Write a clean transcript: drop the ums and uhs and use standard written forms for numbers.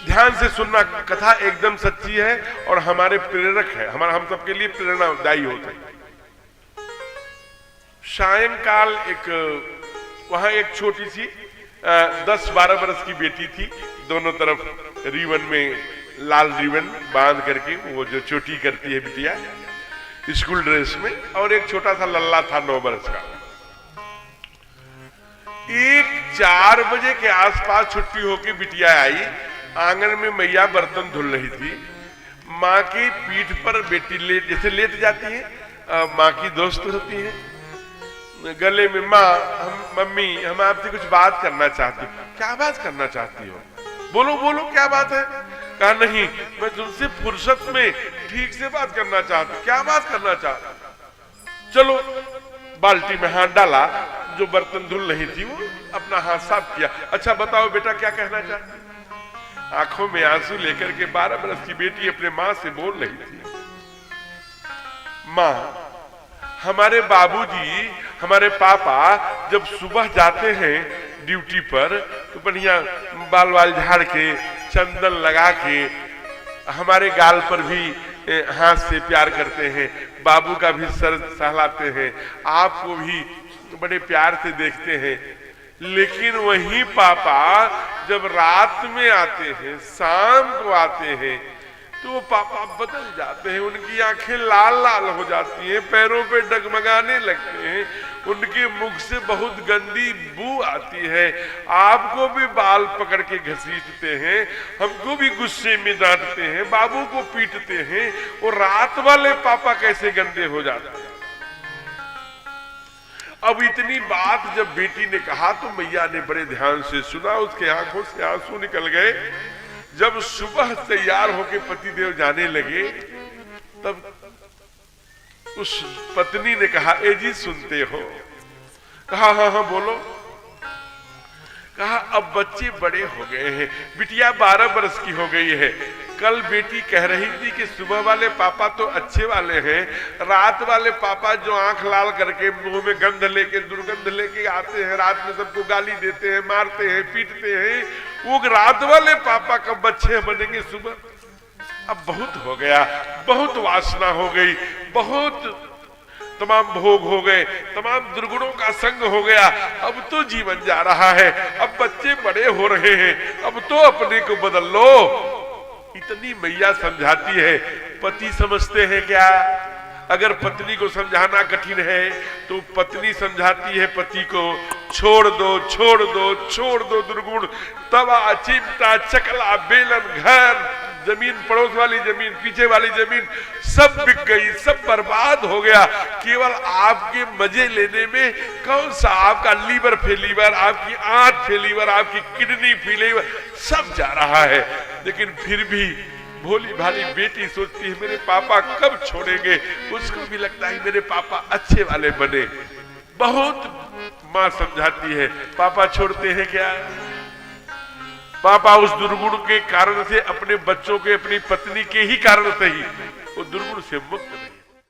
ध्यान से सुनना, कथा एकदम सच्ची है और हमारे प्रेरक है, हमारा हम सबके लिए प्रेरणादायी होता है। सायंकाल वहां एक छोटी सी 10-12 वर्ष की बेटी थी, दोनों तरफ रिबन में लाल रिबन बांध करके, वो जो चोटी करती है बिटिया स्कूल ड्रेस में, और एक छोटा सा लल्ला था 9 वर्ष का। 4 बजे के आसपास छुट्टी होके बिटिया आई, आंगन में मैया बर्तन धुल रही थी। माँ की पीठ पर बेटी जैसे लेट जाती है, माँ की दोस्त होती है, गले में माँ, मम्मी हम आपसे कुछ बात करना चाहती। क्या बात करना चाहती हो? बोलो बोलो, क्या बात है? कहा नहीं, मैं तुमसे फुर्सत में ठीक से बात करना चाहती। क्या बात करना चाहती? चलो, बाल्टी में हाथ डाला, जो बर्तन धुल रही थी वो अपना हाथ साफ किया। अच्छा बताओ बेटा, क्या कहना चाहती? आंखों में आंसू लेकर के 12 वर्ष की बेटी अपने माँ से बोल रही थी, माँ, हमारे बाबूजी, हमारे पापा जब सुबह जाते हैं ड्यूटी पर तो बढ़िया बाल वाल झाड़ के, चंदन लगा के, हमारे गाल पर भी हाथ से प्यार करते हैं, बाबू का भी सर सहलाते हैं, आपको भी बड़े प्यार से देखते हैं। लेकिन वही पापा जब रात में आते हैं, शाम को आते हैं, तो वो पापा बदल जाते हैं, उनकी आंखें लाल लाल हो जाती हैं, पैरों पे डगमगाने लगते हैं, उनके मुख से बहुत गंदी बू आती है, आपको भी बाल पकड़ के घसीटते हैं, हमको भी गुस्से में डांटते हैं, बाबू को पीटते हैं। वो रात वाले पापा कैसे गंदे हो जाते हैं? अब इतनी बात जब बेटी ने कहा तो मैया ने बड़े ध्यान से सुना, उसके आंखों से आंसू निकल गए। जब सुबह तैयार होके पतिदेव जाने लगे, तब उस पत्नी ने कहा, ए जी सुनते हो? कहा हाँ हाँ बोलो। कहा अब बच्चे बड़े हो गए हैं, बिटिया 12 वर्ष की हो गई है। कल बेटी कह रही थी कि सुबह वाले पापा तो अच्छे वाले हैं, रात वाले पापा जो आंख लाल करके मुंह में गंध लेके, दुर्गंध लेके आते हैं, रात में सबको गाली देते हैं, मारते हैं, पीटते हैं, वो रात वाले पापा कब अच्छे बनेंगे सुबह? अब बहुत हो गया, बहुत वासना हो गई, बहुत तमाम भोग हो गए, तमाम दुर्गुणों का संग हो गया, अब तो जीवन जा रहा है, अब बच्चे बड़े हो रहे हैं, अब तो अपने को बदल लो। इतनी मैया समझाती है, पति समझते हैं क्या? अगर पत्नी को समझाना कठिन है तो पत्नी समझाती है पति को, छोड़ दो छोड़ दो छोड़ दो दुर्गुण, तवा चिमटा चकला बेलन घर जमीन, पड़ोस वाली जमीन, पीछे वाली जमीन सब बिक गई, सब बर्बाद हो गया, केवल आपके मजे लेने में कौन सा आपका लीवर फेलीवर, आपकी आंत फेलीवर, आपकी किडनी फेलीवर सब जा रहा है। लेकिन फिर भी भोली भाली बेटी सोचती है मेरे पापा कब छोड़ेंगे, उसको भी लगता है मेरे पापा अच्छे वाले बने। बहुत माँ समझाती है, पापा छोड़ते हैं क्या? पापा उस दुर्गुण के कारण से, अपने बच्चों के, अपनी पत्नी के ही कारण से ही वो दुर्गुण से मुक्त नहीं।